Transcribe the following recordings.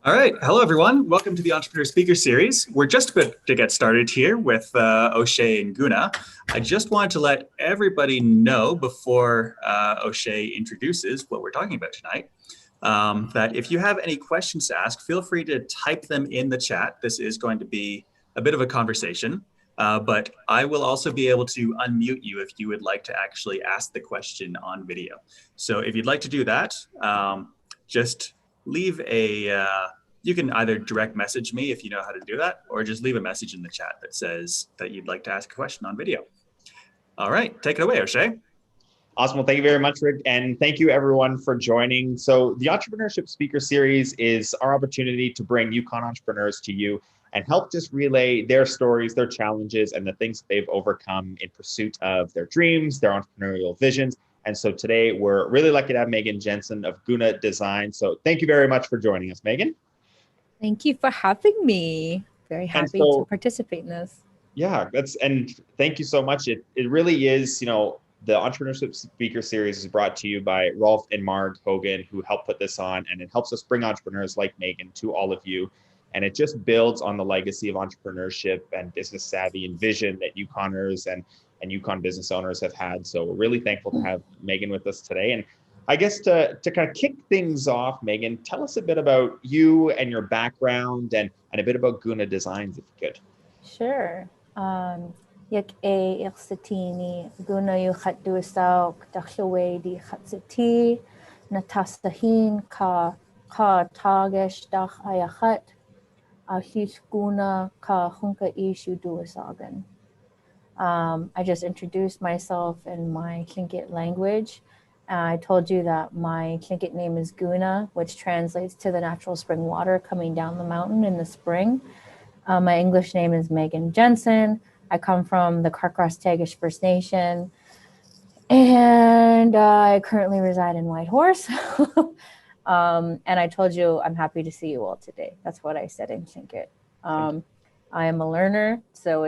All right. Hello, everyone. Welcome to the Entrepreneur Speaker Series. We're just about to get started here with O'Shea and Guná. I just wanted to let everybody know before O'Shea introduces what we're talking about tonight, that if you have any questions to ask, feel free to type them in the chat. This is going to be a bit of a conversation, but I will also be able to unmute you if you would like to actually ask the question on video. So if you'd like to do that, just leave you can either direct message me if you know how to do that, or just leave a message in the chat that says that you'd like to ask a question on video. All right, take it away, O'Shea. Awesome. Well, thank you very much, Rick. And thank you everyone for joining. So the Entrepreneurship Speaker Series is our opportunity to bring Yukon entrepreneurs to you and help just relay their stories, their challenges, and the things they've overcome in pursuit of their dreams, their entrepreneurial visions. And so today we're really lucky to have Megan Jensen of Guná Design. So thank you very much for joining us, Megan. Thank you for having me. Very happy to participate in this. Yeah, and thank you so much. It really is, the Entrepreneurship Speaker Series is brought to you by Rolf and Marg Hougen, who helped put this on, and it helps us bring entrepreneurs like Megan to all of you. And it just builds on the legacy of entrepreneurship and business savvy and vision that Yukoners and Yukon business owners have had. So we're really thankful to have Megan with us today. And I guess to kind of kick things off, Megan, tell us a bit about you and your background and a bit about Guná Designs, if you could. Sure. Yak a iqsatini Guná yu khatdusaw dakhshaway di khatsati natastahin ka tagesh dakh ayakhat ahis Guná ka hunka ishu duasagan. I just introduced myself in my Tlingit language. I told you that my Tlingit name is Guná, which translates to the natural spring water coming down the mountain in the spring. My English name is Megan Jensen. I come from the Karkras-Tagish First Nation, and I currently reside in Whitehorse. And I told you I'm happy to see you all today. That's what I said in Tlingit. I am a learner, so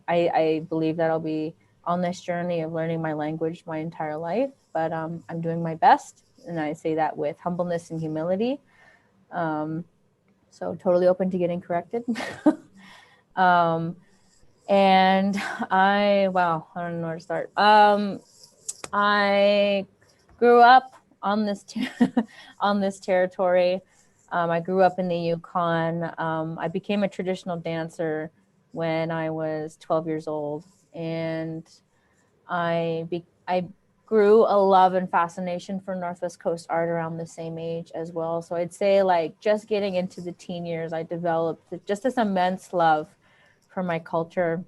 I believe that I'll be on this journey of learning my language my entire life, but I'm doing my best, and I say that with humbleness and humility. So totally open to getting corrected. And I don't know where to start. I grew up on this on this territory. I grew up in the Yukon. I became a traditional dancer when I was 12 years old, and I grew a love and fascination for Northwest Coast art around the same age as well. So I'd say, like, just getting into the teen years, I developed just this immense love for my culture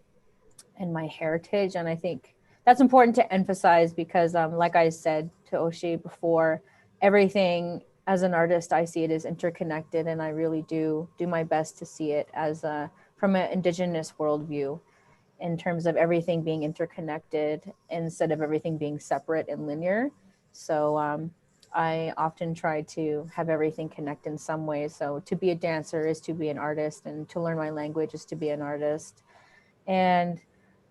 and my heritage. And I think that's important to emphasize because, like I said to O'Shea before, everything as an artist, I see it as interconnected, and I really do my best to see it as from an Indigenous worldview, in terms of everything being interconnected instead of everything being separate and linear. So I often try to have everything connect in some way. So to be a dancer is to be an artist, and to learn my language is to be an artist. And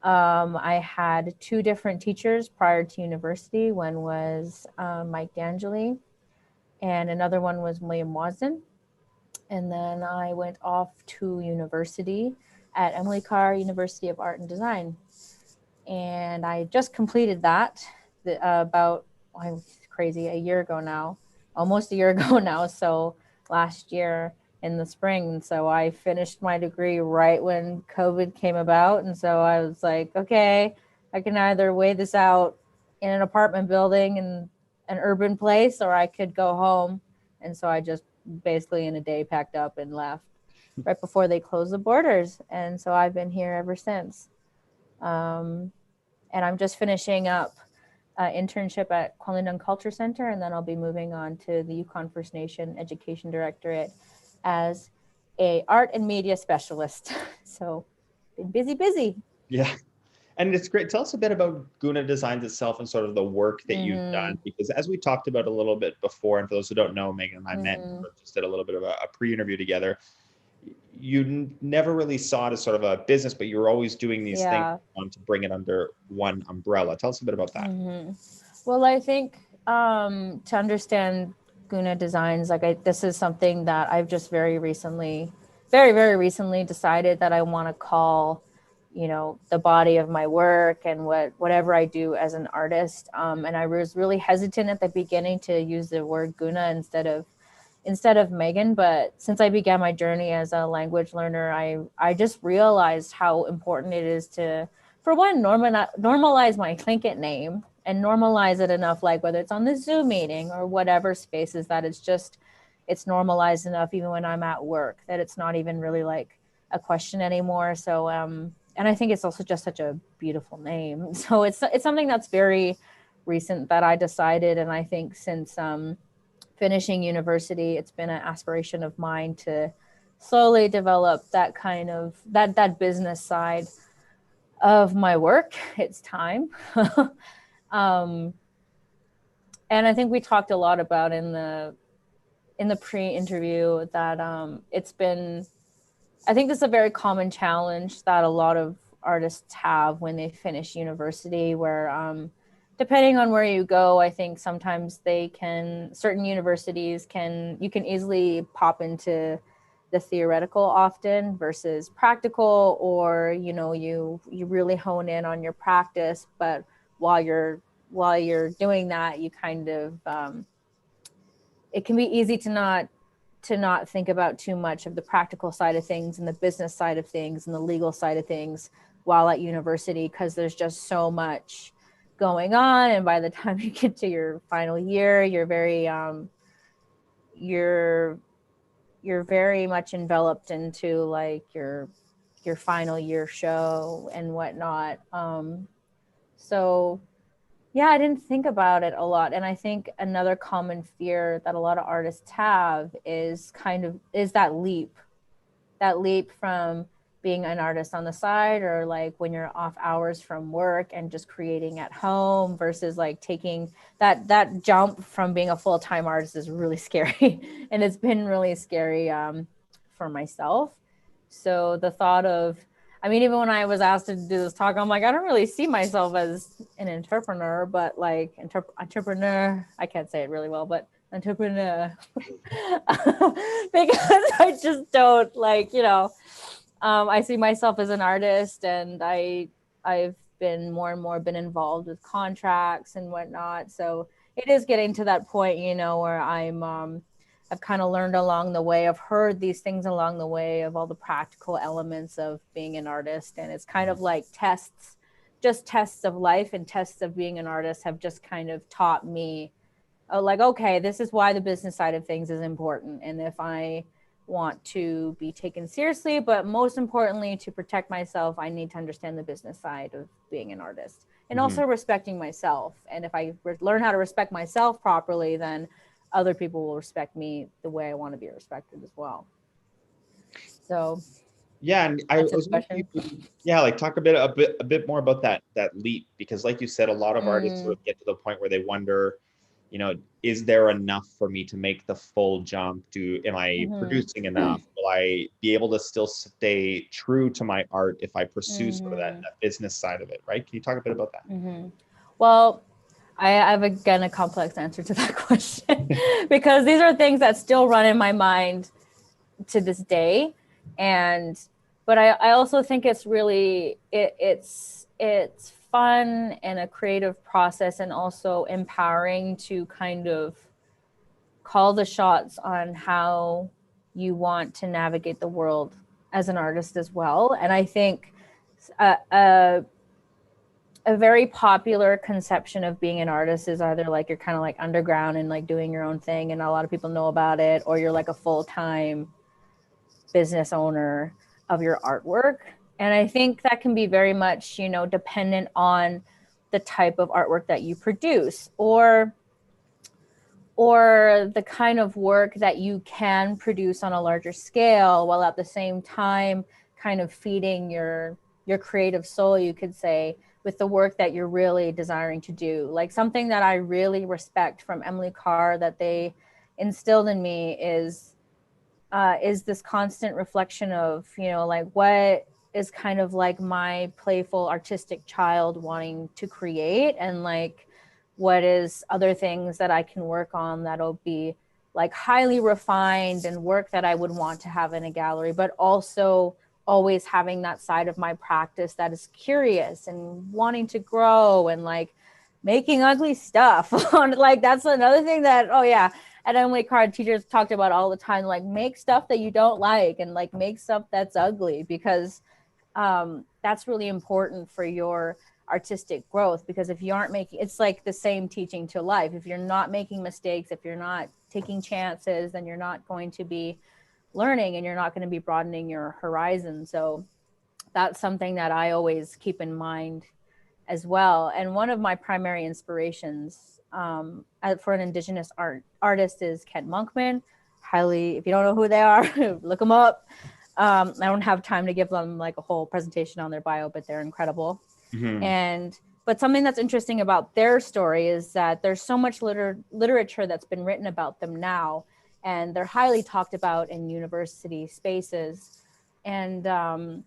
I had two different teachers prior to university. One was Mike D'Angeli, and another one was William Wasden. And then I went off to university at Emily Carr University of Art and Design. And I just completed that about, a year ago now, almost a year ago now. So last year in the spring. So I finished my degree right when COVID came about. And so I was like, okay, I can either weigh this out in an apartment building in an urban place, or I could go home. And so I just basically in a day packed up and left right before they closed the borders. And so I've been here ever since. And I'm just finishing up internship at Kwalindung Culture Center, and then I'll be moving on to the Yukon First Nation Education Directorate as a art and media specialist. So been busy. Yeah. And it's great. Tell us a bit about Guná Designs itself and sort of the work that you've done, because as we talked about a little bit before, and for those who don't know, Megan and I met and just did a little bit of a pre-interview together. You never really saw it as sort of a business, but you were always doing these things to bring it under one umbrella. Tell us a bit about that. Well, I think to understand Guná designs, like this is something that I've just very recently decided that I want to call, the body of my work and whatever I do as an artist. And I was really hesitant at the beginning to use the word Guná instead of Megan, but since I began my journey as a language learner, I just realized how important it is to, for one, normalize my Tlingit name and normalize it enough, like whether it's on the Zoom meeting or whatever spaces, that it's normalized enough even when I'm at work, that it's not even really like a question anymore. So, and I think it's also just such a beautiful name. So it's something that's very recent that I decided. And I think since finishing university, it's been an aspiration of mine to slowly develop that kind of that business side of my work. It's time. And I think we talked a lot about in the pre-interview that I think this is a very common challenge that a lot of artists have when they finish university, where depending on where you go, I think sometimes certain universities you can easily pop into the theoretical often versus practical, or, you really hone in on your practice. But while you're doing that, you kind of, it can be easy to not think about too much of the practical side of things and the business side of things and the legal side of things while at university, because there's just so much going on. And by the time you get to your final year, you're very you're very much enveloped into like your final year show and whatnot. So yeah, I didn't think about it a lot. And I think another common fear that a lot of artists have is that leap from being an artist on the side, or like when you're off hours from work and just creating at home, versus like taking that jump from being a full-time artist is really scary. And it's been really scary for myself. So the thought of, even when I was asked to do this talk, I'm like, I don't really see myself as an entrepreneur, but like entrepreneur, I can't say it really well, but entrepreneur, because I just don't I see myself as an artist, and I've been more and more involved with contracts and whatnot. So it is getting to that point, where I've kind of learned along the way. I've heard these things along the way of all the practical elements of being an artist. And it's kind of like tests of life and tests of being an artist have just kind of taught me, okay, this is why the business side of things is important. And if I want to be taken seriously, but most importantly, to protect myself, I need to understand the business side of being an artist, and also respecting myself. And if I learn how to respect myself properly, then other people will respect me the way I want to be respected as well. So yeah, and I was talk a bit more about that leap, because like you said, a lot of artists sort of get to the point where they wonder, is there enough for me to make the full jump? Am I producing enough? Will I be able to still stay true to my art if I pursue sort of that business side of it, right? Can you talk a bit about that? Well, I have, again, a complex answer to that question because these are things that still run in my mind to this day. But I also think it's really, it's fun and a creative process, and also empowering to kind of call the shots on how you want to navigate the world as an artist as well. And I think a very popular conception of being an artist is either like you're kind of like underground and like doing your own thing and a lot of people know about it, or you're like a full-time business owner of your artwork. And I think that can be very much, dependent on the type of artwork that you produce, or the kind of work that you can produce on a larger scale, while at the same time kind of feeding your creative soul, you could say, with the work that you're really desiring to do. Like something that I really respect from Emily Carr that they instilled in me is this constant reflection of, like what is kind of like my playful artistic child wanting to create, and like what is other things that I can work on that'll be like highly refined and work that I would want to have in a gallery, but also always having that side of my practice that is curious and wanting to grow and like making ugly stuff. Like that's another thing that, oh yeah, at Emily Card teachers talked about all the time, like make stuff that you don't like and like make stuff that's ugly, because that's really important for your artistic growth. Because if you aren't making, it's like the same teaching to life. If you're not making mistakes, if you're not taking chances, then you're not going to be learning and you're not going to be broadening your horizon. So that's something that I always keep in mind as well. And one of my primary inspirations for an Indigenous artist is Kent Monkman. Highly, if you don't know who they are, look them up. I don't have time to give them like a whole presentation on their bio, but they're incredible. But something that's interesting about their story is that there's so much literature that's been written about them now, and they're highly talked about in university spaces. And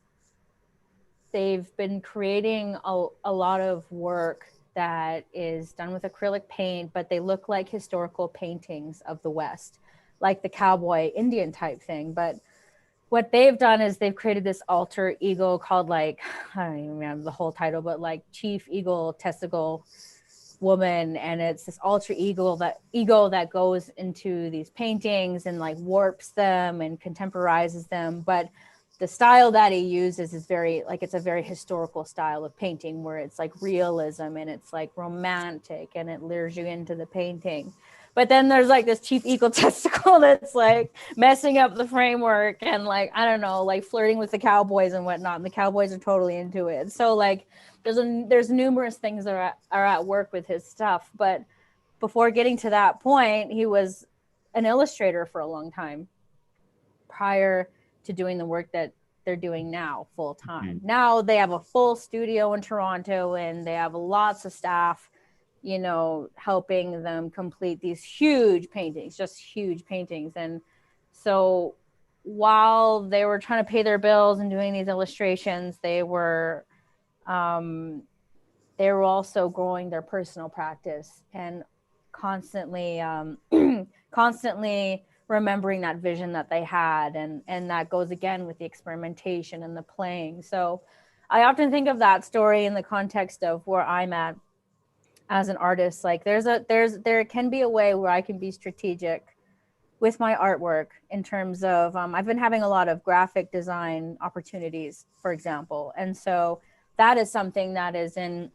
they've been creating a lot of work that is done with acrylic paint, but they look like historical paintings of the West, like the cowboy Indian type thing. But what they've done is they've created this alter ego called, like, I don't even remember the whole title, but like Chief Eagle Testicle Woman. And it's this alter ego that goes into these paintings and like warps them and contemporizes them. But the style that he uses is very, like, it's a very historical style of painting where it's like realism and it's like romantic and it lures you into the painting. But then there's like this Chief Eagle Testicle that's like messing up the framework and like, I don't know, like flirting with the cowboys and whatnot. And the cowboys are totally into it. So like there's numerous things that are at work with his stuff. But before getting to that point, he was an illustrator for a long time prior to doing the work that they're doing now full time. Now they have a full studio in Toronto and they have lots of staff, you know, helping them complete these huge paintings, just huge paintings. And so while they were trying to pay their bills and doing these illustrations, they were also growing their personal practice and constantly remembering that vision that they had. And that goes again with the experimentation and the playing. So I often think of that story in the context of where I'm at as an artist. Like there can be a way where I can be strategic with my artwork in terms of I've been having a lot of graphic design opportunities, for example. And so that is something that is in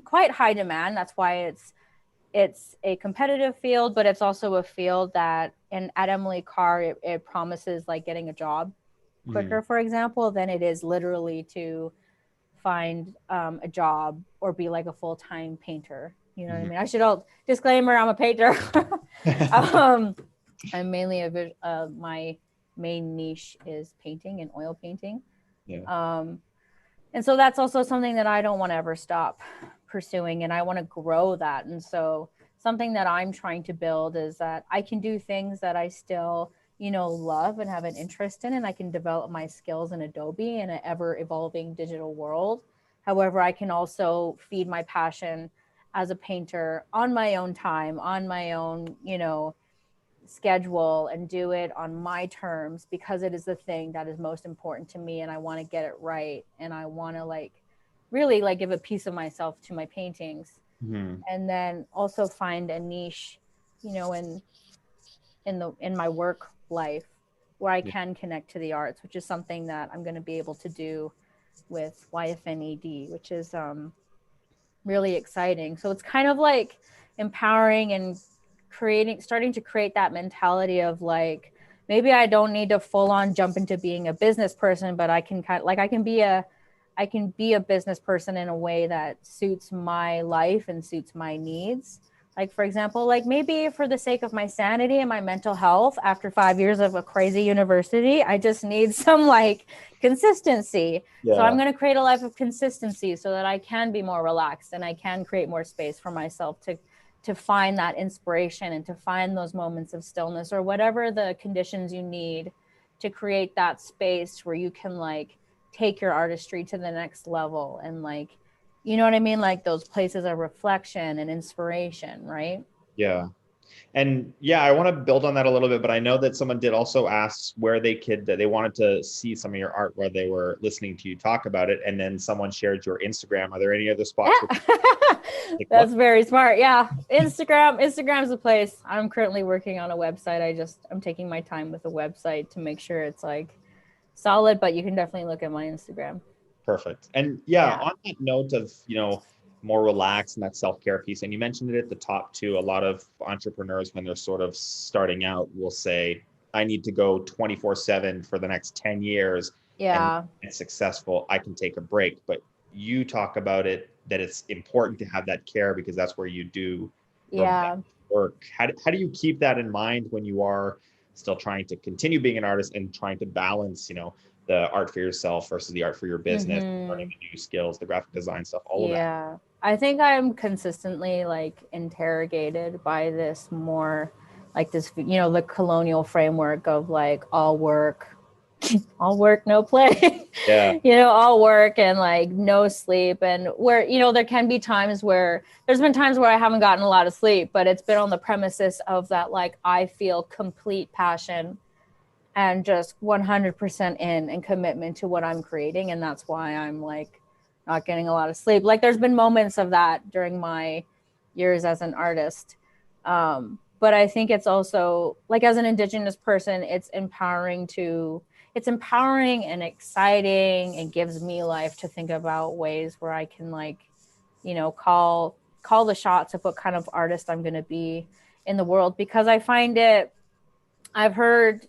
quite high demand. That's why it's a competitive field, but it's also a field that at Emily Carr, it promises like getting a job quicker, for example, than it is literally to find a job or be like a full-time painter. You know what I mean? I should disclaimer, I'm a painter. I'm mainly my main niche is painting and oil painting. And so that's also something that I don't want to ever stop pursuing, and I want to grow that. And so something that I'm trying to build is that I can do things that I still, you know, love and have an interest in, and I can develop my skills in Adobe in an ever evolving digital world. However, I can also feed my passion as a painter on my own time, on my own, you know, schedule, and do it on my terms, because it is the thing that is most important to me, and I want to get it right, and I want to like really like give a piece of myself to my paintings. And then also find a niche, you know, in my work life where I can connect to the arts, which is something that I'm going to be able to do with YFNED, which is really exciting. So it's kind of like empowering and starting to create that mentality of like, maybe I don't need to full on jump into being a business person, but I can I can be a business person in a way that suits my life and suits my needs. Like, for example, like maybe for the sake of my sanity and my mental health, after 5 years of a crazy university, I just need some like consistency. So I'm going to create a life of consistency so that I can be more relaxed and I can create more space for myself to find that inspiration and to find those moments of stillness or whatever the conditions you need to create that space where you can like take your artistry to the next level and like, you know what I mean? Like those places of reflection and inspiration, right? Yeah. And yeah, I want to build on that a little bit, but I know that someone did also ask where they wanted to see some of your art, where they were listening to you talk about it. And then someone shared your Instagram. Are there any other spots? That's very smart. Yeah. Instagram's the place. I'm currently working on a website. I'm taking my time with the website to make sure it's like solid, but you can definitely look at my Instagram. Perfect. And yeah, on that note of, more relaxed and that self-care piece, and you mentioned it at the top too, a lot of entrepreneurs, when they're sort of starting out, will say, I need to go 24/7 for the next 10 years. Yeah. And it's successful, I can take a break. But you talk about it, that it's important to have that care because that's where you do work. How do you keep that in mind when you are still trying to continue being an artist and trying to balance, the art for yourself versus the art for your business, learning the new skills, the graphic design stuff, all of that? Yeah. I think I'm consistently like interrogated by this more like this, the colonial framework of like all work, no play. Yeah. All work and like no sleep. And where, there can be times where there's been times where I haven't gotten a lot of sleep, but it's been on the premises of that, like, I feel complete passion and just 100% in and commitment to what I'm creating. And that's why I'm like not getting a lot of sleep. Like there's been moments of that during my years as an artist. But I think it's also like, as an Indigenous person, it's empowering and exciting and gives me life to think about ways where I can like, call the shots of what kind of artist I'm going to be in the world. Because I find I've heard,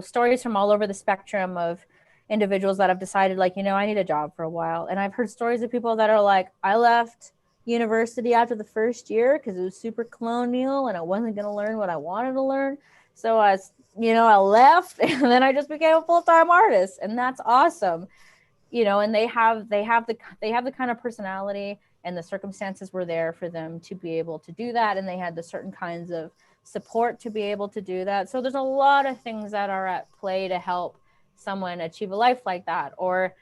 stories from all over the spectrum of individuals that have decided like, I need a job for a while. And I've heard stories of people that are like, I left university after the first year because it was super colonial and I wasn't going to learn what I wanted to learn. So I left and then I just became a full-time artist, and that's awesome. And they have the kind of personality, and the circumstances were there for them to be able to do that. And they had the certain kinds of support to be able to do that. So there's a lot of things that are at play to help someone achieve a life like that. Or,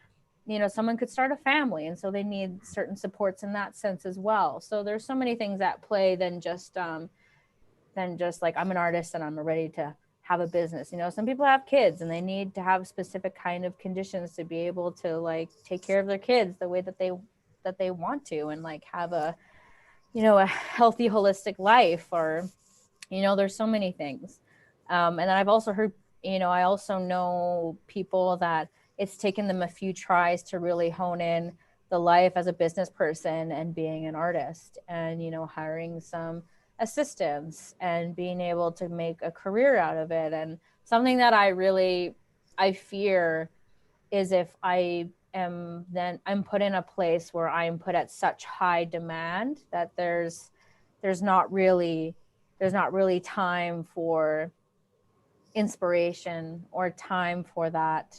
someone could start a family, and so they need certain supports in that sense as well. So there's so many things at play than just like, I'm an artist and I'm ready to have a business. Some people have kids and they need to have specific kind of conditions to be able to like take care of their kids the way that they want to, and like have a healthy, holistic life. Or there's so many things. And then I've also heard, I also know people that it's taken them a few tries to really hone in the life as a business person and being an artist, and hiring some assistants and being able to make a career out of it. And something that I fear is if I'm put in a place where I'm put at such high demand that there's not really time for inspiration or time for that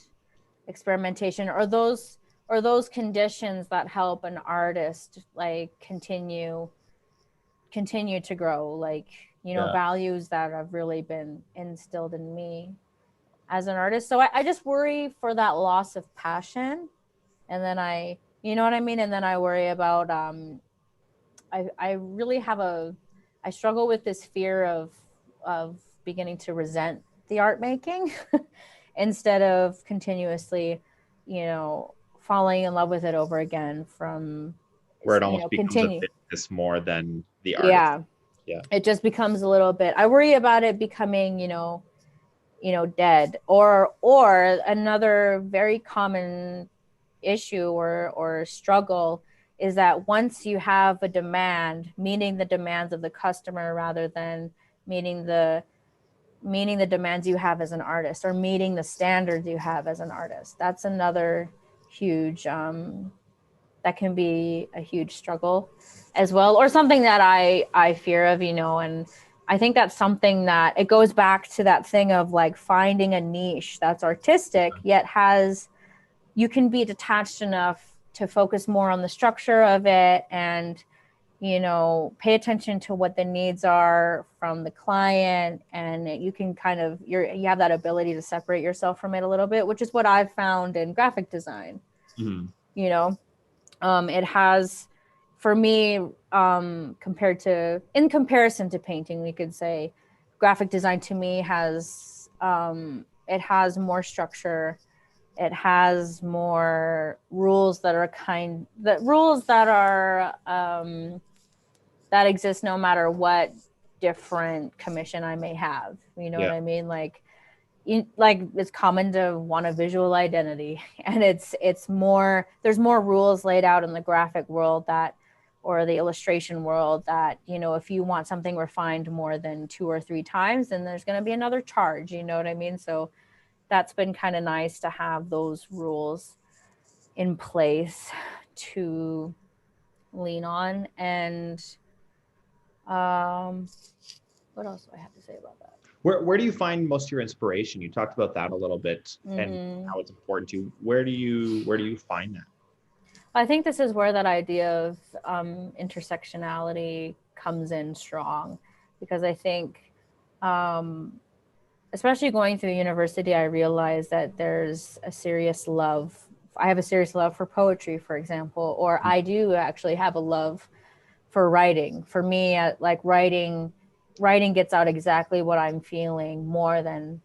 experimentation or those conditions that help an artist like continue to grow, like values that have really been instilled in me as an artist. So I just worry for that loss of passion, and then I and then I worry about I really have I struggle with this fear of beginning to resent the art making instead of continuously, falling in love with it over again from where it almost becomes a business more than the art. Yeah. It just becomes a little bit, I worry about it becoming, dead. Or another very common issue or struggle is that once you have a demand, meeting the demands of the customer rather than meeting the demands you have as an artist, or meeting the standards you have as an artist, that's another huge that can be a huge struggle as well, or something that I fear of, and I think that's something that it goes back to that thing of like finding a niche that's artistic yet you can be detached enough to focus more on the structure of it and pay attention to what the needs are from the client, and you can kind of you have that ability to separate yourself from it a little bit, which is what I've found in graphic design. It has, for me, in comparison to painting, we could say graphic design to me has, it has more structure. It has more rules that are that exist no matter what different commission I may have. You know what I mean? Like it's common to want a visual identity, and there's more rules laid out in the graphic world or the illustration world that, you know, if you want something refined more than 2 or 3 times, then there's going to be another charge. You know what I mean? So that's been kind of nice to have those rules in place to lean on. And what else do I have to say about that? Where do you find most of your inspiration? You talked about that a little bit and how it's important to you. Where do you find that? I think this is where that idea of intersectionality comes in strong, because I think, especially going through university, I realized that there's a serious love. I have a serious love for poetry, for example, or I do actually have a love for writing. For me, like writing gets out exactly what I'm feeling more than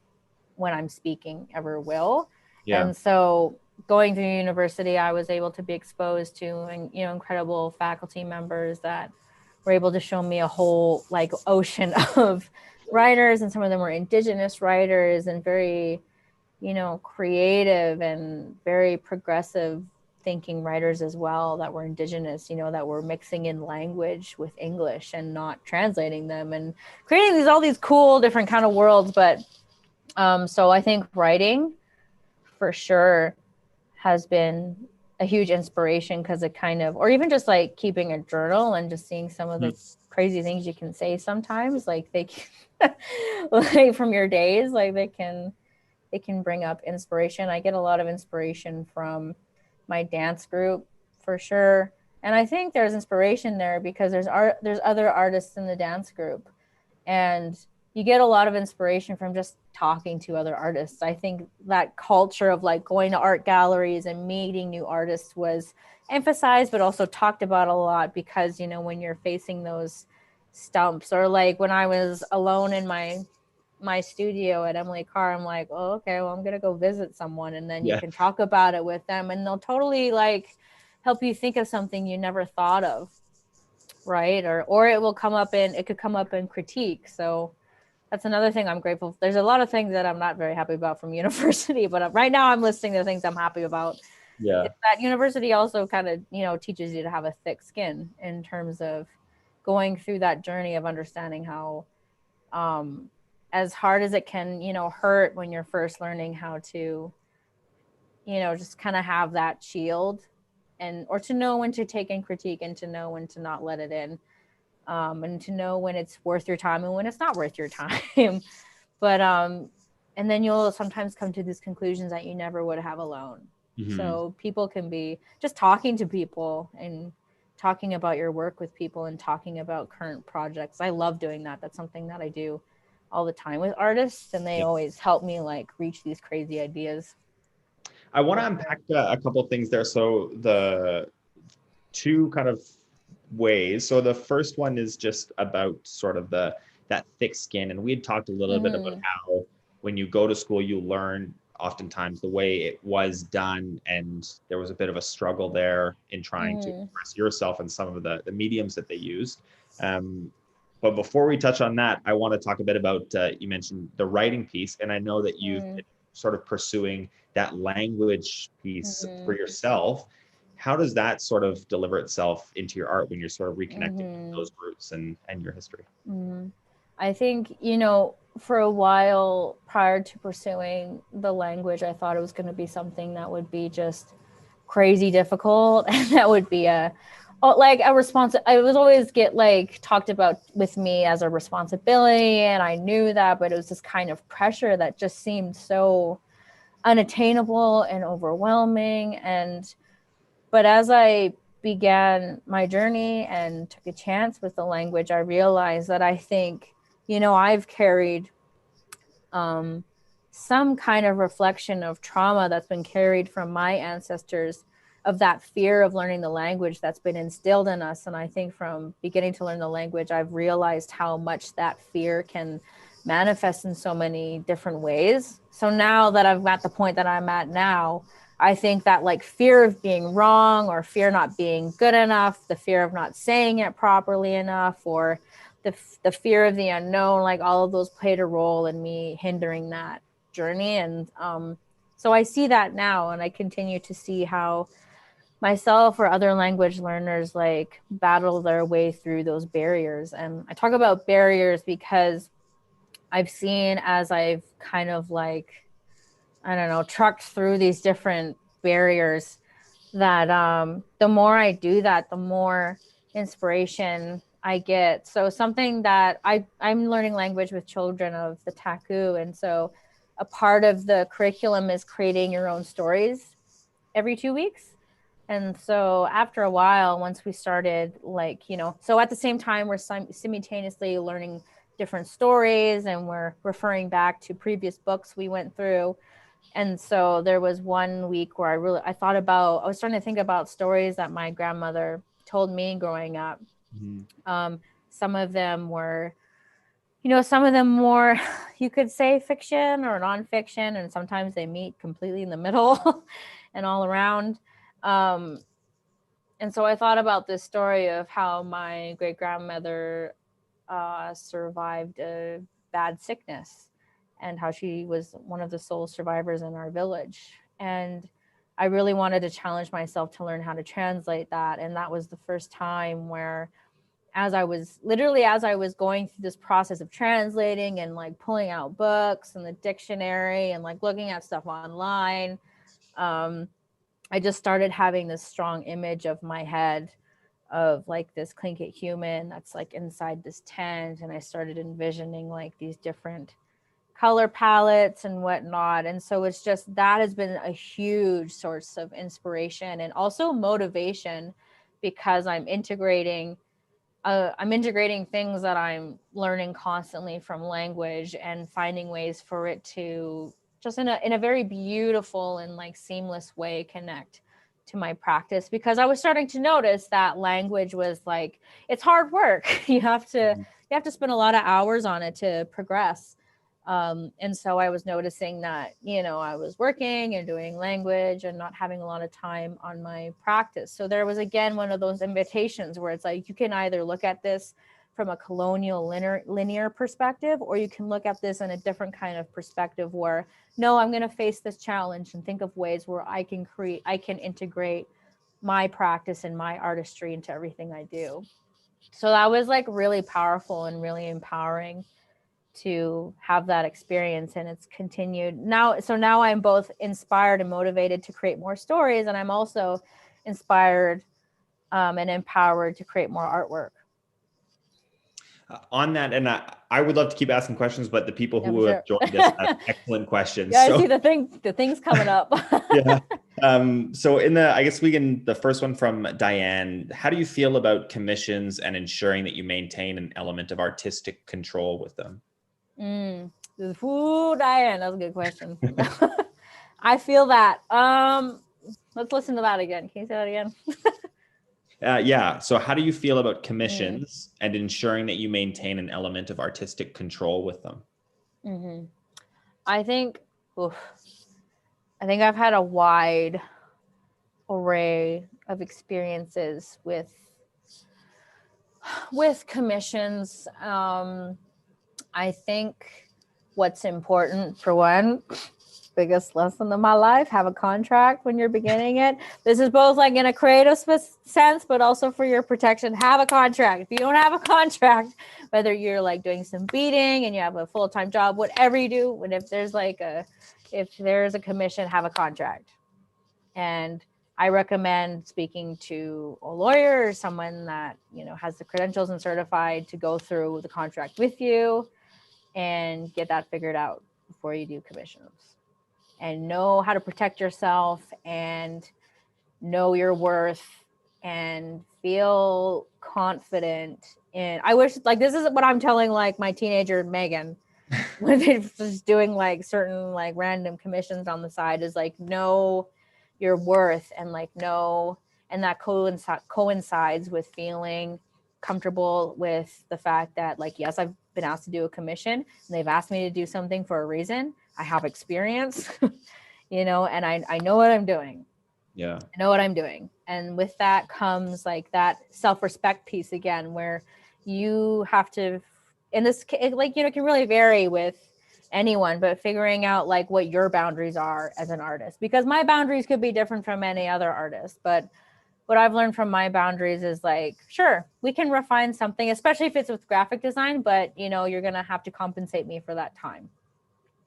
when I'm speaking ever will. Yeah. And so going through university, I was able to be exposed to, you know, incredible faculty members that were able to show me a whole like ocean of writers, and some of them were Indigenous writers and very, you know, creative and very progressive thinking writers as well, that were Indigenous, you know, that were mixing in language with English and not translating them and creating all these cool different kind of worlds. But so I think writing for sure has been a huge inspiration, because it kind of, or even just like keeping a journal and just seeing some of the crazy things you can say sometimes, like they can, like from your days, like they can bring up inspiration. I get a lot of inspiration from my dance group for sure. And I think there's inspiration there because there's other artists in the dance group, and you get a lot of inspiration from just talking to other artists. I think that culture of like going to art galleries and meeting new artists was emphasized, but also talked about a lot, because, you know, when you're facing those stumps, or like when I was alone in my studio at Emily Carr, I'm like, oh, okay, well, I'm going to go visit someone. And then you can talk about it with them, and they'll totally like help you think of something you never thought of. Right. Or it could come up in critique. So that's another thing I'm grateful for. There's a lot of things that I'm not very happy about from university, but right now I'm listing the things I'm happy about. Yeah. That university also kind of, you know, teaches you to have a thick skin in terms of going through that journey of understanding how, as hard as it can, you know, hurt when you're first learning how to, you know, just kind of have that shield, or to know when to take in critique, and to know when to not let it in. And to know when it's worth your time and when it's not worth your time. But and then you'll sometimes come to these conclusions that you never would have alone. So people can be just talking to people and talking about your work with people and talking about current projects. I love doing that. That's something that I do all the time with artists, and they always help me like reach these crazy ideas. I want to unpack a couple of things there. So the two kind of ways. So the first one is just about sort of that thick skin. And we had talked a little bit about how when you go to school, you learn oftentimes the way it was done. And there was a bit of a struggle there in trying to express yourself in some of the mediums that they used. But before we touch on that, I want to talk a bit about, you mentioned the writing piece. And I know that you've been sort of pursuing that language piece for yourself. How does that sort of deliver itself into your art when you're sort of reconnecting with those roots and your history? I think, you know, for a while prior to pursuing the language, I thought it was going to be something that would be just crazy difficult. And that would be a I was always get like talked about with me as a responsibility. And I knew that, but it was this kind of pressure that just seemed so unattainable and overwhelming. But as I began my journey and took a chance with the language, I realized that I think, you know, I've carried some kind of reflection of trauma that's been carried from my ancestors of that fear of learning the language that's been instilled in us. And I think from beginning to learn the language, I've realized how much that fear can manifest in so many different ways. So now that I'm at the point that I'm at now, I think that like fear of being wrong or fear not being good enough, the fear of not saying it properly enough, or the fear of the unknown, like all of those played a role in me hindering that journey. And so I see that now, and I continue to see how myself or other language learners like battle their way through those barriers. And I talk about barriers because I've seen, as I've kind of like, I don't know, trucked through these different barriers, that the more I do that, the more inspiration I get. So something that I'm learning language with children of the Taku. And so a part of the curriculum is creating your own stories every 2 weeks. And so after a while, once we started, like, you know, so at the same time, we're simultaneously learning different stories, and we're referring back to previous books we went through. And so there was 1 week where I was starting to think about stories that my grandmother told me growing up. Mm-hmm. Some of them were, you know, some of them more, you could say fiction or nonfiction, and sometimes they meet completely in the middle and all around. And so I thought about this story of how my great grandmother survived a bad sickness, and how she was one of the sole survivors in our village. And I really wanted to challenge myself to learn how to translate that. And that was the first time where, as I was going through this process of translating and like pulling out books and the dictionary and like looking at stuff online, I just started having this strong image of my head of like this Tlingit human that's like inside this tent. And I started envisioning like these different color palettes and whatnot. And so it's just, that has been a huge source of inspiration and also motivation, because I'm integrating things that I'm learning constantly from language and finding ways for it to just in a very beautiful and like seamless way connect to my practice. Because I was starting to notice that language was like, it's hard work. You have to spend a lot of hours on it to progress. And so I was noticing that, you know, I was working and doing language and not having a lot of time on my practice. So there was, again, one of those invitations where it's like, you can either look at this from a colonial linear perspective, or you can look at this in a different kind of perspective where, no, I'm going to face this challenge and think of ways where I can integrate my practice and my artistry into everything I do. So that was like really powerful and really empowering to have that experience. And it's continued now. So now I'm both inspired and motivated to create more stories. And I'm also inspired and empowered to create more artwork. On that, and I would love to keep asking questions, but the people who have joined us have excellent questions. Yeah, so, I see the things coming up. Yeah. So the first one from Diane, how do you feel about commissions and ensuring that you maintain an element of artistic control with them? Diane, that's a good question. I feel that. Let's listen to that again. Can you say that again? Yeah. So how do you feel about commissions and ensuring that you maintain an element of artistic control with them? Mm-hmm. I think I've had a wide array of experiences with commissions. I think what's important, for one, biggest lesson of my life, have a contract when you're beginning it. This is both like in a creative sense, but also for your protection. Have a contract. If you don't have a contract, whether you're like doing some beading and you have a full-time job, whatever you do, if there's a commission, have a contract. And I recommend speaking to a lawyer or someone that, you know, has the credentials and certified to go through the contract with you and get that figured out before you do commissions. And know how to protect yourself and know your worth and feel confident in. I wish, like, this is what I'm telling like my teenager Megan when they're just doing like certain like random commissions on the side, is like, know your worth and like know, and that coincides with feeling comfortable with the fact that like, yes, I've been asked to do a commission and they've asked me to do something for a reason. I have experience, you know, and I know what I'm doing. Yeah. I know what I'm doing. And with that comes like that self-respect piece again, where you have to, in this, like, you know, it can really vary with anyone, but figuring out like what your boundaries are as an artist, because my boundaries could be different from any other artist. But what I've learned from my boundaries is like, sure, we can refine something, especially if it's with graphic design, but you know, you're going to have to compensate me for that time.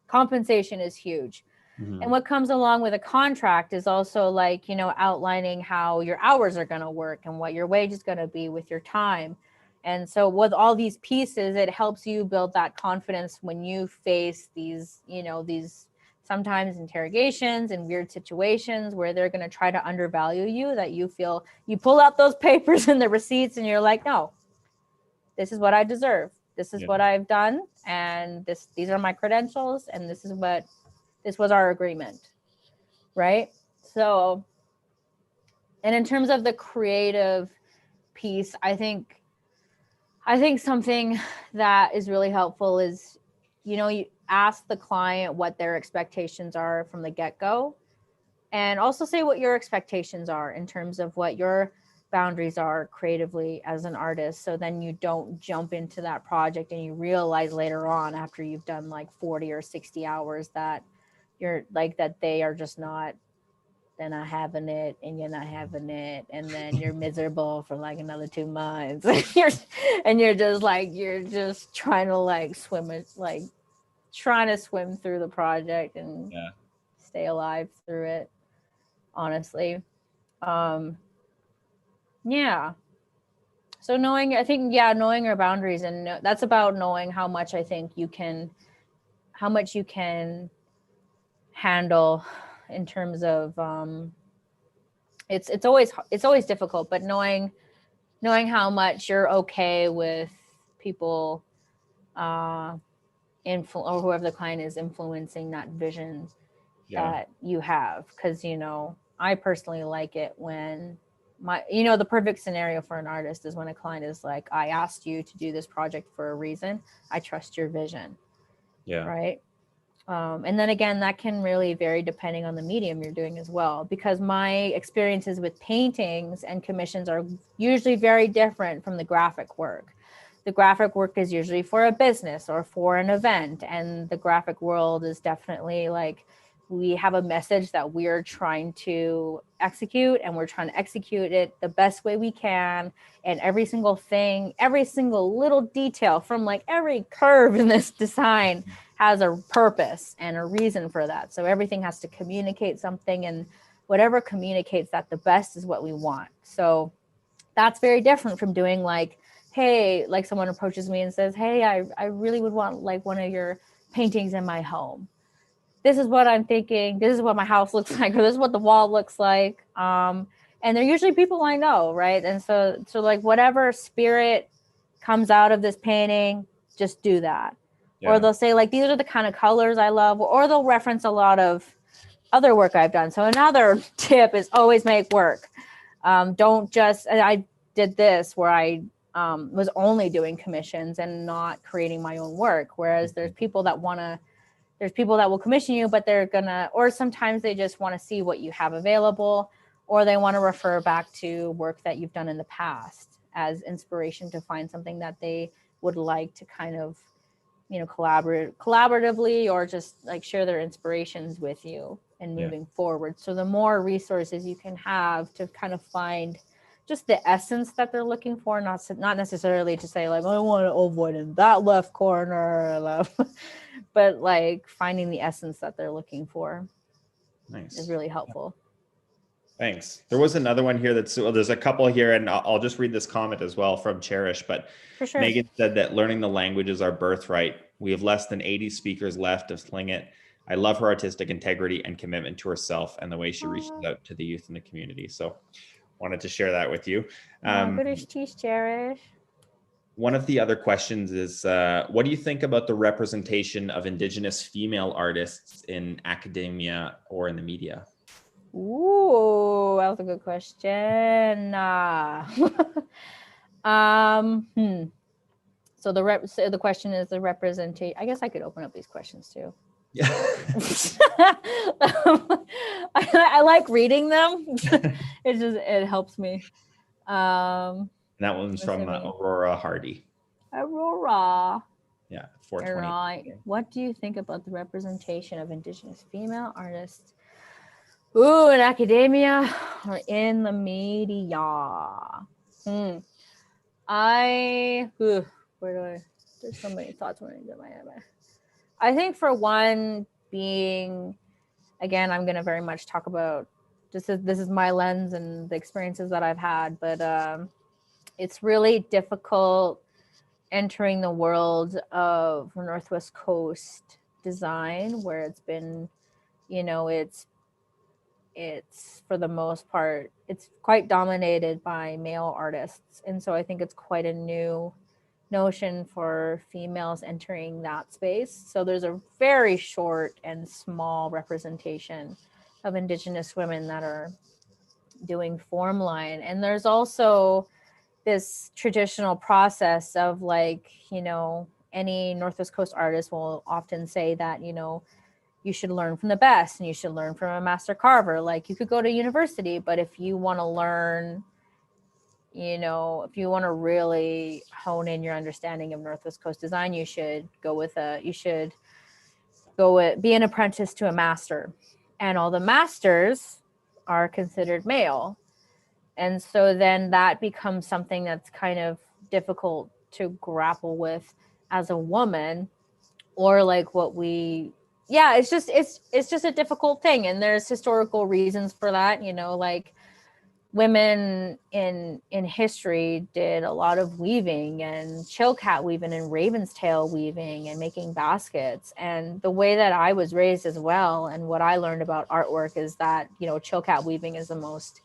Compensation is huge. Mm-hmm. And what comes along with a contract is also like, you know, outlining how your hours are going to work and what your wage is going to be with your time. And so with all these pieces, it helps you build that confidence when you face these, you know, these sometimes interrogations and weird situations where they're going to try to undervalue you, that you feel you pull out those papers and the receipts and you're like, no, this is what I deserve. This is what I've done. And these are my credentials. And this was our agreement. Right. So, and in terms of the creative piece, I think something that is really helpful is, you know, you ask the client what their expectations are from the get-go, and also say what your expectations are in terms of what your boundaries are creatively as an artist. So then you don't jump into that project and you realize later on after you've done like 40 or 60 hours that you're like, that they are just not, they're not having it and you're not having it, and then you're miserable for like another 2 months. you're just trying to like trying to swim through the project and stay alive through it, honestly. So knowing your boundaries, and that's about knowing how much you can handle in terms of it's always difficult, but knowing how much you're okay with people or whoever the client is influencing that vision that you have. Because, you know, I personally like it when the perfect scenario for an artist is when a client is like, I asked you to do this project for a reason. I trust your vision. Yeah. Right. And then again, that can really vary depending on the medium you're doing as well, because my experiences with paintings and commissions are usually very different from the graphic work. The graphic work is usually for a business or for an event, and the graphic world is definitely like, we have a message that we're trying to execute, and we're trying to execute it the best way we can. And every single thing, every single little detail from like every curve in this design has a purpose and a reason for that. So everything has to communicate something, and whatever communicates that the best is what we want. So that's very different from doing like, hey, like someone approaches me and says, hey, I really would want like one of your paintings in my home. This is what I'm thinking. This is what my house looks like, or this is what the wall looks like. And they're usually people I know, right? And so like whatever spirit comes out of this painting, just do that. Yeah. Or they'll say like, these are the kind of colors I love, or they'll reference a lot of other work I've done. So another tip is always make work. Don't just, I did this where I was only doing commissions and not creating my own work. Whereas there's people that will commission you, but they're gonna, or sometimes they just want to see what you have available, or they want to refer back to work that you've done in the past as inspiration to find something that they would like to kind of, you know, collaboratively, or just like share their inspirations with you and moving forward. So the more resources you can have to kind of find just the essence that they're looking for, not necessarily to say like, I want to avoid in that left corner, but like finding the essence that they're looking for. Nice. Is really helpful. Thanks. There was another one here there's a couple here, and I'll just read this comment as well from Cherish, but for sure. Megan said that learning the language is our birthright. We have less than 80 speakers left to sling it. I love her artistic integrity and commitment to herself and the way she reaches out to the youth in the community. So wanted to share that with you. British cheese, Cherish. One of the other questions is, what do you think about the representation of Indigenous female artists in academia or in the media? Ooh, that was a good question. So the question is the representation. I guess I could open up these questions too. Yeah. I like reading them. It helps me. That one's from Aurora Hardy. Aurora. Yeah, 420. All right. What do you think about the representation of Indigenous female artists? Ooh, in academia or in the media? There's so many thoughts running through my head. I think for one, being, again, I'm going to very much talk about this is my lens and the experiences that I've had, but it's really difficult entering the world of Northwest Coast design, where it's been, it's for the most part, it's quite dominated by male artists. And so I think it's quite a new notion for females entering that space. So there's a very short and small representation of Indigenous women that are doing form line. And there's also this traditional process of any Northwest Coast artist will often say that, you should learn from the best and you should learn from a master carver. Like, you could go to university, but if you want to learn, if you want to really hone in your understanding of Northwest Coast design, you should be an apprentice to a master, and all the masters are considered male. And so then that becomes something that's kind of difficult to grapple with as a woman, or it's just a difficult thing. And there's historical reasons for that, women in history did a lot of weaving and chilkat weaving and raven's tail weaving and making baskets. And the way that I was raised as well, and what I learned about artwork, is that, chilkat weaving is the most,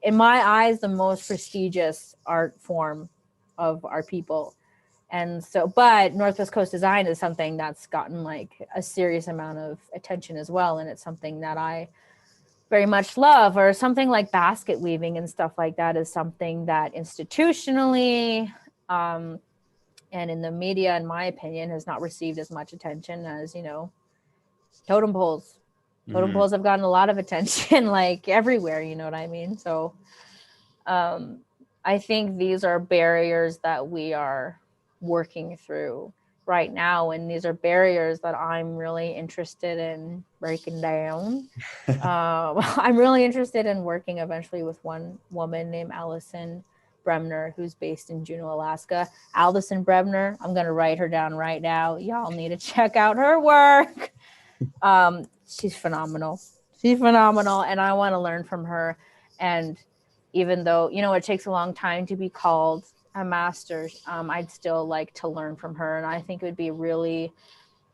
in my eyes, the most prestigious art form of our people. And so, but Northwest Coast design is something that's gotten a serious amount of attention as well. And it's something that I very much love. Or something like basket weaving and stuff like that is something that institutionally and in the media, in my opinion, has not received as much attention as, totem poles. Totem poles have gotten a lot of attention, everywhere, you know what I mean? So I think these are barriers that we are working through right now, and these are barriers that I'm really interested in breaking down. I'm really interested in working eventually with one woman named Allison Bremner, who's based in Juneau, Alaska. Allison Bremner, I'm going to write her down right now. Y'all need to check out her work. She's phenomenal. And I want to learn from her. And even though, it takes a long time to be called a master, I'd still like to learn from her. And I think it would be really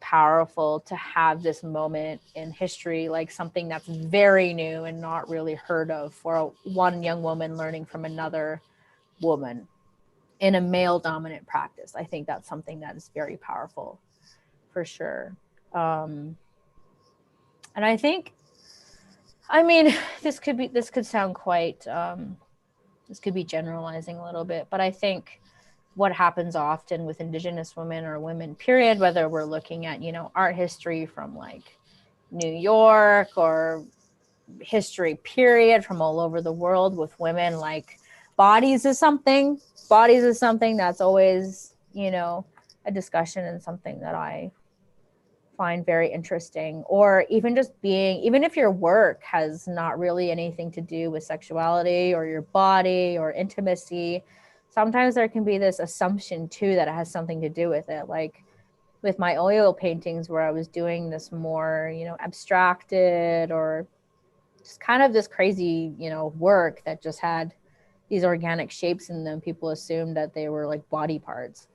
powerful to have this moment in history, something that's very new and not really heard of, for one young woman learning from another woman in a male dominant practice. I think that's something that is very powerful for sure. And I think, this could sound quite, this could be generalizing a little bit, but I think what happens often with Indigenous women or women, period, whether we're looking at, art history from New York, or history, period, from all over the world with women, bodies is something that's always, a discussion, and something that I find very interesting. Or even if your work has not really anything to do with sexuality or your body or intimacy, sometimes there can be this assumption too that it has something to do with it. With my oil paintings, where I was doing this more, abstracted, or just kind of this crazy, work that just had these organic shapes in them, people assumed that they were body parts,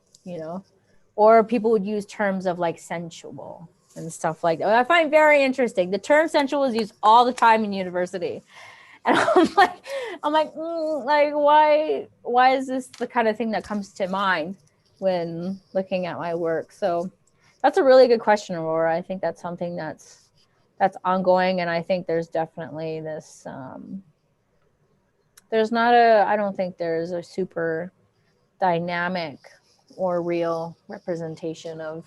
or people would use terms of sensual and stuff like that. I find very interesting. The term sensual is used all the time in university. And why is this the kind of thing that comes to mind when looking at my work? So that's a really good question, Aurora. I think that's something that's that's ongoing. And I think there's definitely this, I don't think there's a super dynamic or real representation of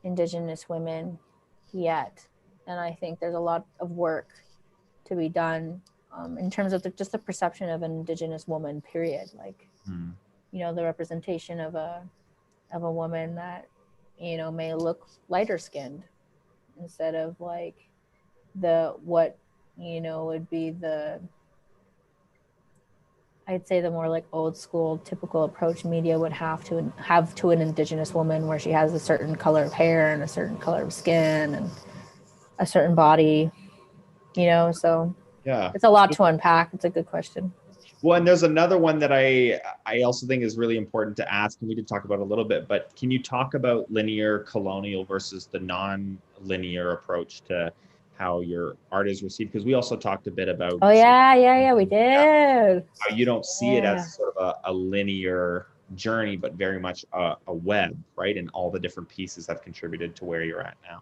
Indigenous women yet. And I think there's a lot of work to be done in terms of just the perception of an Indigenous woman, period. Like, the representation of a woman that, may look lighter skinned instead of like what would be I'd say the more like old school typical approach media would have to an Indigenous woman, where she has a certain color of hair and a certain color of skin and a certain body, so Yeah. it's a lot to unpack. It's a good question. Well, and there's another one that I also think is really important to ask, and we did talk about a little bit, but can you talk about linear colonial versus the non-linear approach to how your art is received? Because we also talked a bit about we did. how you don't see it as sort of a linear journey, but very much a web, right? And all the different pieces have contributed to where you're at now.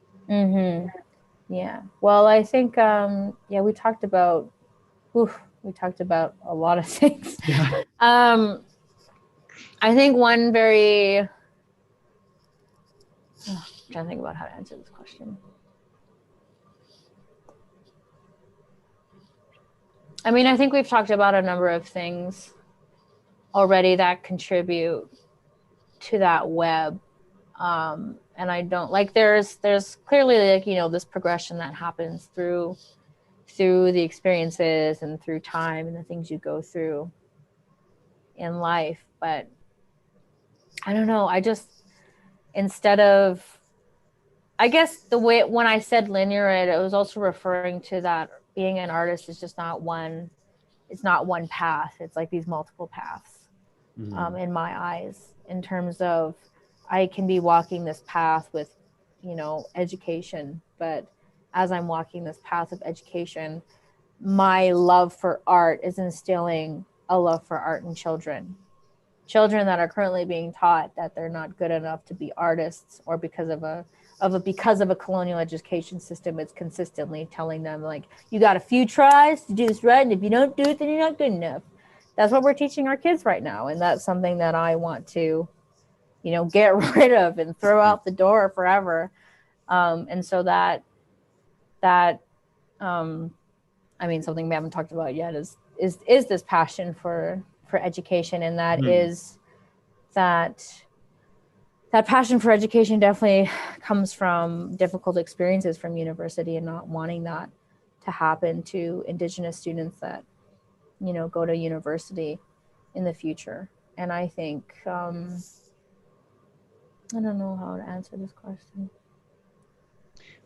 Yeah. Well, I think we talked about a lot of things. Yeah. I think one I'm trying to think about how to answer this question. I mean, I think we've talked about a number of things already that contribute to that web. And I don't like, there's clearly like, this progression that happens through the experiences and through time and the things you go through in life. But I don't know. I just, I guess the way, when I said linear, it was also referring to that being an artist is just it's not one path. It's like these multiple paths, in my eyes, in terms of I can be walking this path with, education, but as I'm walking this path of education, my love for art is instilling a love for art in children that are currently being taught that they're not good enough to be artists, or because of a colonial education system, it's consistently telling them like, you got a few tries to do this right, and if you don't do it, then you're not good enough. That's what we're teaching our kids right now, and that's something that I want to, get rid of and throw out the door forever. And so that I mean, something we haven't talked about yet is this passion for education, and that is that passion for education definitely comes from difficult experiences from university and not wanting that to happen to Indigenous students that, go to university in the future. And I think, I don't know how to answer this question.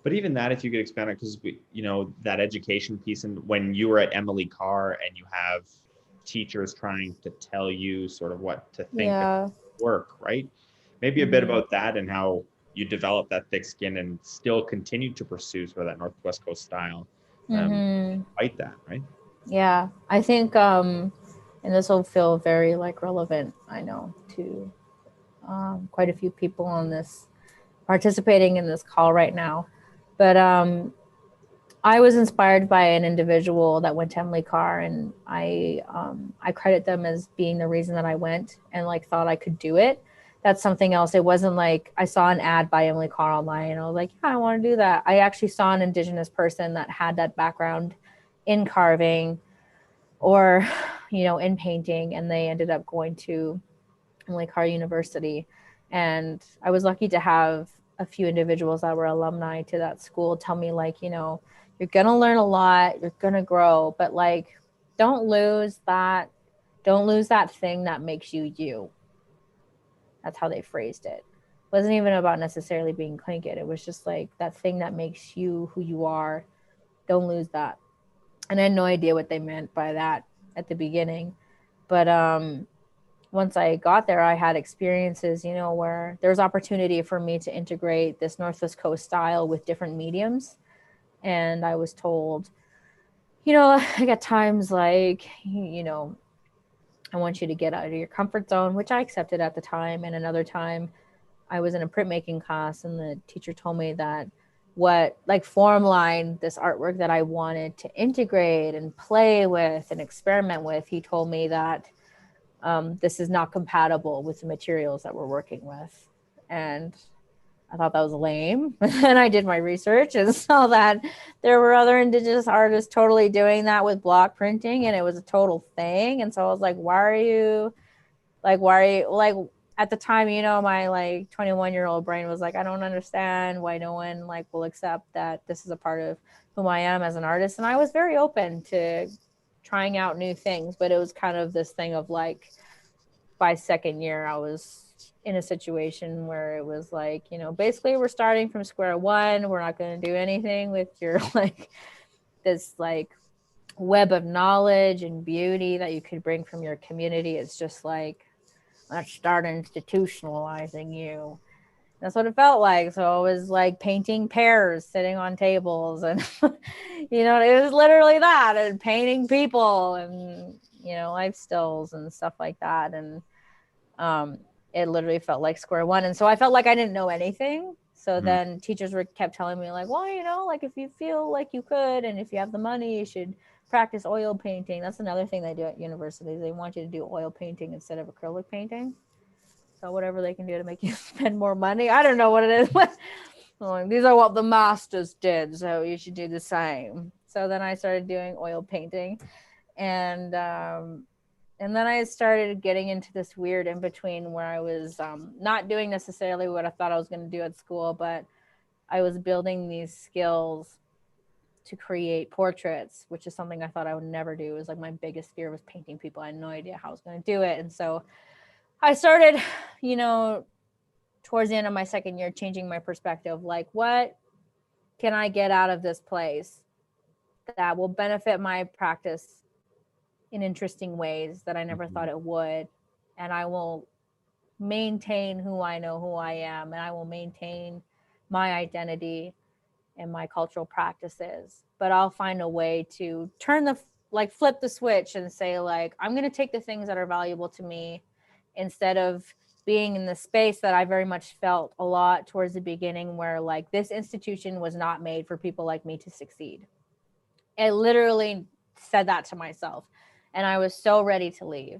But even that, if you could expand it, because that education piece, and when you were at Emily Carr and you have teachers trying to tell you sort of what to think of work, right? Maybe a bit about that and how you developed that thick skin and still continue to pursue sort of that Northwest Coast style, fight that, right? Yeah, I think, and this will feel very like relevant, I know, to quite a few people on this participating in this call right now. But I was inspired by an individual that went to Emily Carr, and I credit them as being the reason that I went and like thought I could do it. That's something else. It wasn't like I saw an ad by Emily Carr online and I was like, yeah, I want to do that. I actually saw an Indigenous person that had that background in carving or, in painting, and they ended up going to Emily Carr University. And I was lucky to have a few individuals that were alumni to that school tell me like, you're going to learn a lot, you're going to grow, but like, don't lose that thing that makes you you. That's how they phrased it. It wasn't even about necessarily being Tlingit. It was just like that thing that makes you who you are. Don't lose that. And I had no idea what they meant by that at the beginning. But once I got there, I had experiences, where there was opportunity for me to integrate this Northwest Coast style with different mediums. And I was told, like at times like, I want you to get out of your comfort zone, which I accepted at the time. And another time I was in a printmaking class and the teacher told me that what, like, form line this artwork that I wanted to integrate and play with and experiment with, he told me that this is not compatible with the materials that we're working with. And I thought that was lame. And I did my research and saw that there were other Indigenous artists totally doing that with block printing, and it was a total thing. And so I was like, why are you like, at the time, you know, my like 21-year-old brain was like, I don't understand why no one like will accept that this is a part of whom I am as an artist. And I was very open to trying out new things, but it was kind of this thing of like, by second year, I was in a situation where it was like, you know, basically we're starting from square one. We're not going to do anything with your like this like web of knowledge and beauty that you could bring from your community. It's just like, let's start institutionalizing you. That's what it felt like. So it was like painting pears sitting on tables, and you know, it was literally that, and painting people and, you know, life stills and stuff like that. And it literally felt like square one. And so I felt like I didn't know anything. So then teachers kept telling me like, well, you know, like if you feel like you could, and if you have the money, you should practice oil painting. That's another thing they do at universities. They want you to do oil painting instead of acrylic painting. So whatever they can do to make you spend more money. I don't know what it is. These are what the masters did, so you should do the same. So then I started doing oil painting, and then I started getting into this weird in between where I was not doing necessarily what I thought I was going to do at school, but I was building these skills to create portraits, which is something I thought I would never do. It was like my biggest fear was painting people. I had no idea how I was going to do it. And so I started, you know, towards the end of my second year, changing my perspective. Like, what can I get out of this place that will benefit my practice in interesting ways that I never thought it would? And I will maintain who I know who I am, and I will maintain my identity and my cultural practices, but I'll find a way to flip the switch and say like, I'm going to take the things that are valuable to me, instead of being in the space that I very much felt a lot towards the beginning, where like this institution was not made for people like me to succeed. I literally said that to myself, and I was so ready to leave,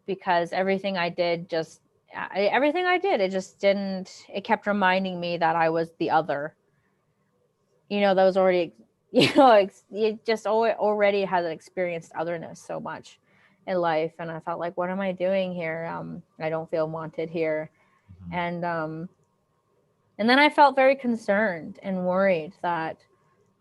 because everything I did, it kept reminding me that I was the other. You know, that was already, you know, it just already has experienced otherness so much in life. And I thought like, what am I doing here? I don't feel wanted here. And then I felt very concerned and worried that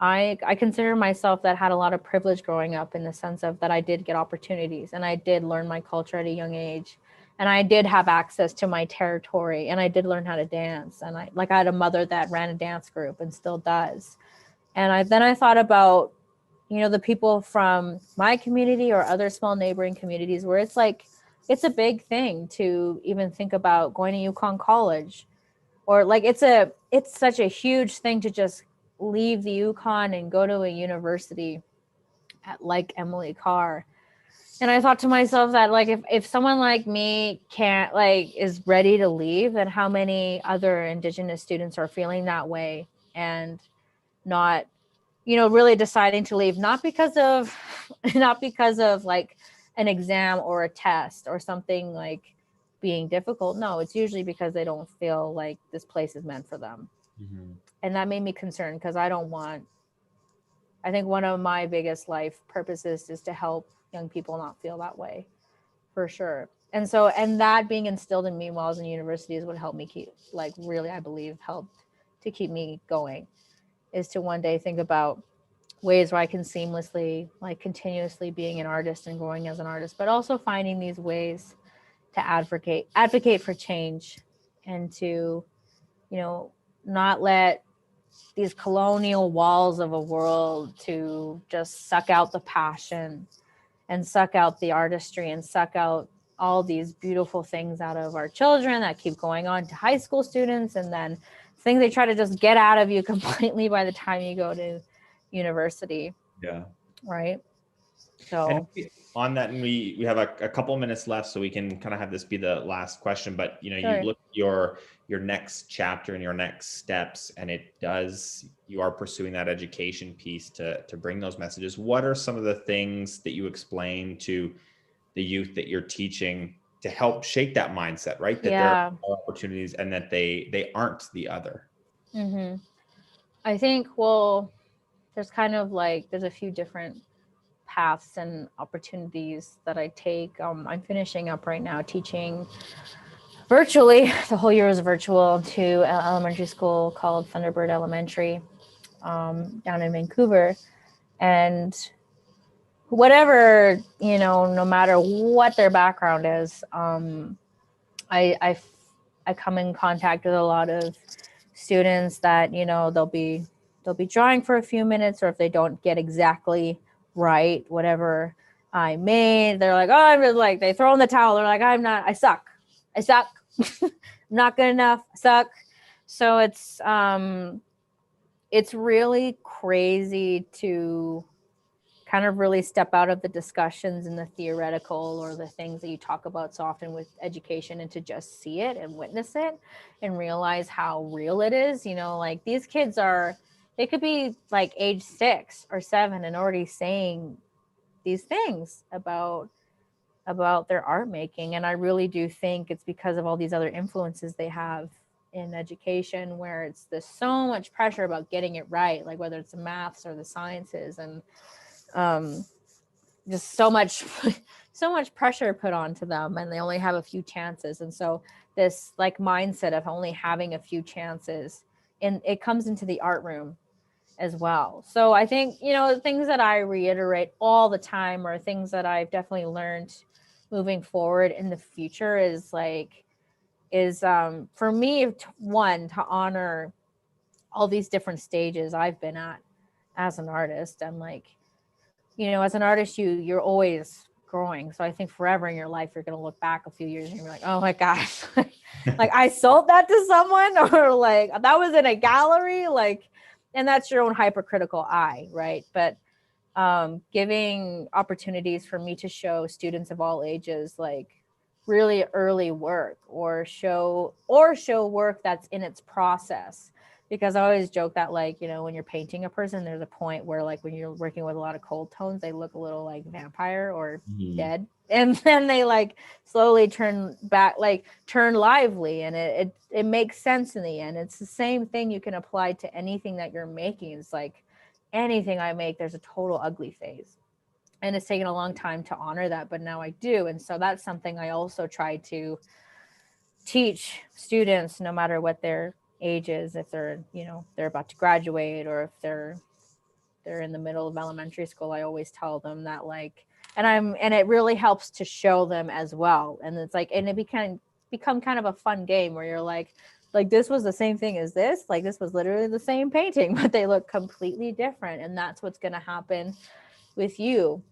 I consider myself that had a lot of privilege growing up, in the sense of that I did get opportunities, and I did learn my culture at a young age, and I did have access to my territory, and I did learn how to dance. And I had a mother that ran a dance group and still does. And then I thought about, you know, the people from my community or other small neighboring communities where it's like, it's a big thing to even think about going to Yukon College, or like it's such a huge thing to just leave the Yukon and go to a university at like Emily Carr. And I thought to myself that like, if someone like me can't is ready to leave, then how many other Indigenous students are feeling that way and not, you know, really deciding to leave, not because of like an exam or a test or something like being difficult. No, it's usually because they don't feel like this place is meant for them. And that made me concerned, because I think one of my biggest life purposes is to help young people not feel that way, for sure. And so, and that being instilled in me while I was in university is what helped me helped to keep me going, is to one day think about ways where I can seamlessly, like continuously being an artist and growing as an artist, but also finding these ways to advocate for change, and to, you know, not let these colonial walls of a world to just suck out the passion and suck out the artistry and suck out all these beautiful things out of our children that keep going on to high school students, and then things they try to just get out of you completely by the time you go to university. Yeah. Right. So And on that, and we have a couple of minutes left, so we can kind of have this be the last question. But you Sure. look at your next chapter and your next steps, and you are pursuing that education piece to bring those messages. What are some of the things that you explain to the youth that you're teaching to help shake that mindset, right? That there are opportunities and that they aren't the other. Mm-hmm. I think, well, there's a few different paths and opportunities that I take. I'm finishing up right now teaching virtually. The whole year was virtual to an elementary school called Thunderbird Elementary down in Vancouver. And whatever, no matter what their background is, I come in contact with a lot of students that, they'll be drawing for a few minutes, or if they don't get exactly right whatever I made, they're like, oh, I'm just like, they throw in the towel. They're like, I suck. I'm not good enough. I suck. So it's really crazy to kind of really step out of the discussions and the theoretical or the things that you talk about so often with education, and to just see it and witness it and realize how real it is. Like these kids they could be like age 6 or 7 and already saying these things about their art making. And I really do think it's because of all these other influences they have in education, where there's so much pressure about getting it right, like whether it's the maths or the sciences, and just so much pressure put onto them, and they only have a few chances. And so this like mindset of only having a few chances, and it comes into the art room as well. So I think, things that I reiterate all the time, or things that I've definitely learned moving forward in the future, is for me, one, to honor all these different stages I've been at as an artist. And as an artist, you're always growing. So I think forever in your life, you're going to look back a few years and you're like, oh my gosh, like I sold that to someone, or like that was in a gallery, and that's your own hypercritical eye. Right. But giving opportunities for me to show students of all ages, like really early work, or show work that's in its process. Because I always joke that, when you're painting a person, there's a point where, when you're working with a lot of cold tones, they look a little like vampire or dead. And then they slowly turn back, turn lively. And it makes sense in the end. It's the same thing you can apply to anything that you're making. It's like anything I make, there's a total ugly phase. And it's taken a long time to honor that, but now I do. And so that's something I also try to teach students, no matter what their ages, if they're they're about to graduate, or if they're in the middle of elementary school. I always tell them that, and it really helps to show them as well. And it's and it become kind of a fun game where you're like this was the same thing as this, this was literally the same painting, but they look completely different. And that's what's going to happen with you.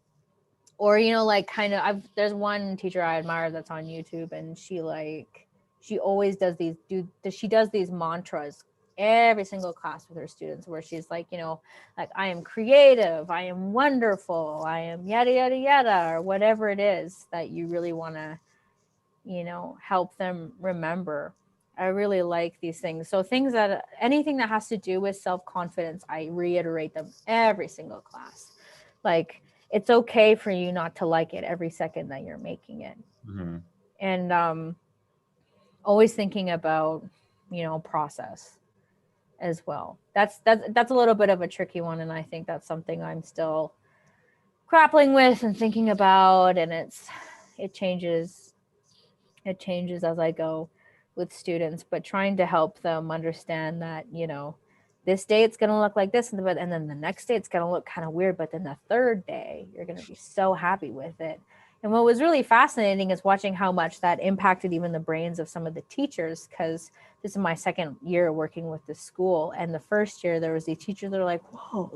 Or there's one teacher I admire that's on YouTube, and she always does these mantras every single class with her students, where she's I am creative, I am wonderful, I am yada, yada, yada, or whatever it is that you really want to, help them remember. I really like these things. So anything that has to do with self-confidence, I reiterate them every single class. It's okay for you not to like it every second that you're making it. Mm-hmm. And, always thinking about, process as well. That's a little bit of a tricky one. And I think that's something I'm still grappling with and thinking about. And it changes as I go with students, but trying to help them understand that, this day it's going to look like this, and then the next day it's going to look kind of weird. But then the third day, you're going to be so happy with it. And what was really fascinating is watching how much that impacted even the brains of some of the teachers, because this is my second year working with this school. And the first year there was these teachers that are like, whoa,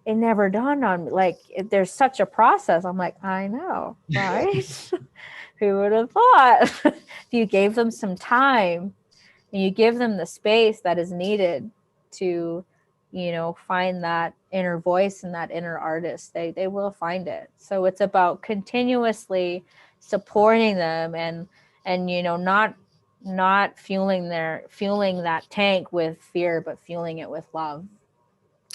it never dawned on me. There's such a process. I'm like, I know, right? Who would have thought? If you gave them some time and you give them the space that is needed to, find that inner voice and that inner artist, they will find it. So it's about continuously supporting them and not fueling that tank with fear, but fueling it with love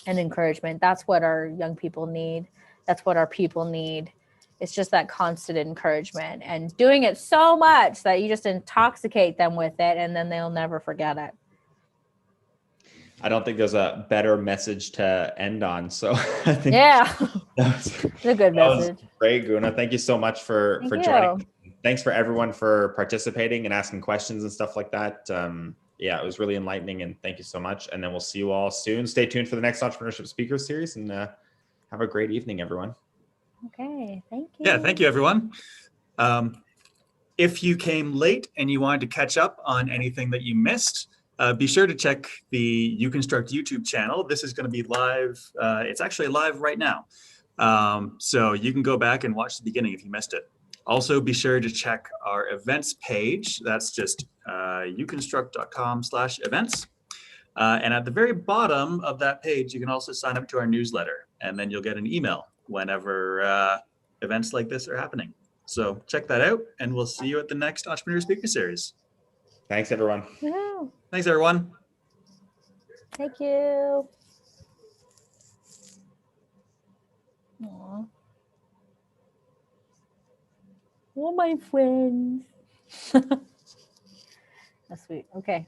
and encouragement. That's what our young people need. That's what our people need. It's just that constant encouragement and doing it so much that you just intoxicate them with it, and then they'll never forget it. I don't think there's a better message to end on. So I think it's a good message. Great, Guná. Thank you so much for joining. Thanks for everyone for participating and asking questions and stuff like that. Yeah, it was really enlightening, and thank you so much. And then we'll see you all soon. Stay tuned for the next Entrepreneurship Speaker Series, and have a great evening, everyone. Okay, thank you. Yeah, thank you, everyone. If you came late and you wanted to catch up on anything that you missed, be sure to check the You Construct YouTube channel. This is going to be live. It's actually live right now. So you can go back and watch the beginning if you missed it. Also, be sure to check our events page. That's just youconstruct.com/events. And at the very bottom of that page, you can also sign up to our newsletter, and then you'll get an email whenever events like this are happening. So check that out, and we'll see you at the next Entrepreneur Speaker Series. Thanks, everyone. Woo-hoo. Thanks, everyone. Thank you. Aww. All my friends. That's sweet. Okay.